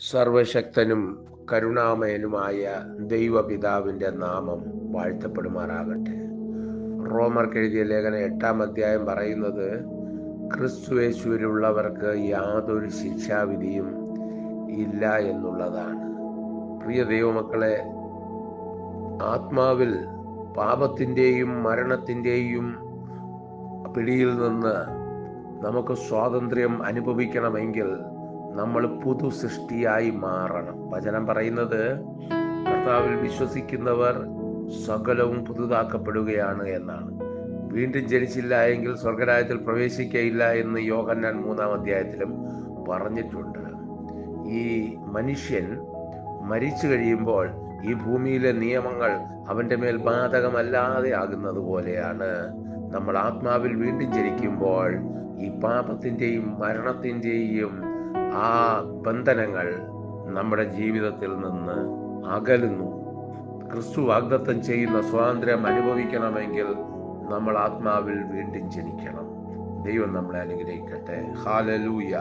സർവശക്തനും കരുണാമയനുമായ ദൈവപിതാവിൻ്റെ നാമം വാഴ്ത്തപ്പെടുമാറാകട്ടെ. റോമർക്ക് എഴുതിയ ലേഖനം 8-ാം അധ്യായം പറയുന്നത്, ക്രിസ്തുയേശുവിലുള്ളവർക്ക് യാതൊരു ശിക്ഷാവിധിയും ഇല്ല എന്നുള്ളതാണ്. പ്രിയ ദൈവമക്കളെ, ആത്മാവിൽ പാപത്തിൻ്റെയും മരണത്തിൻ്റെയും പിടിയിൽ നിന്ന് നമുക്ക് സ്വാതന്ത്ര്യം അനുഭവിക്കണമെങ്കിൽ നമ്മൾ പുതു സൃഷ്ടിയായി മാറണം. വചനം പറയുന്നത്, കർത്താവിൽ വിശ്വസിക്കുന്നവർ സകലവും പുതുതാക്കപ്പെടുകയാണ് എന്നാണ്. വീണ്ടും ജനിച്ചില്ല എങ്കിൽ സ്വർഗരാജ്യത്തിൽ പ്രവേശിക്കയില്ല എന്ന് യോഹന്നാൻ 3-ാം അധ്യായത്തിലും പറഞ്ഞിട്ടുണ്ട്. ഈ മനുഷ്യൻ മരിച്ചു കഴിയുമ്പോൾ ഈ ഭൂമിയിലെ നിയമങ്ങൾ അവൻ്റെ മേൽ ബാധകമല്ലാതെ ആകുന്നത് പോലെയാണ് നമ്മൾ ആത്മാവിൽ വീണ്ടും ജനിക്കുമ്പോൾ ഈ പാപത്തിൻ്റെയും മരണത്തിൻ്റെയും ആ ബന്ധനങ്ങൾ നമ്മുടെ ജീവിതത്തിൽ നിന്ന് അകലുന്നു. ക്രിസ്തു വാഗ്ദത്തം ചെയ്യുന്ന സ്വാതന്ത്ര്യം അനുഭവിക്കണമെങ്കിൽ നമ്മൾ ആത്മാവിൽ വീണ്ടും ജനിക്കണം. ദൈവം നമ്മളെ അനുഗ്രഹിക്കട്ടെ. ഹല്ലേലൂയ.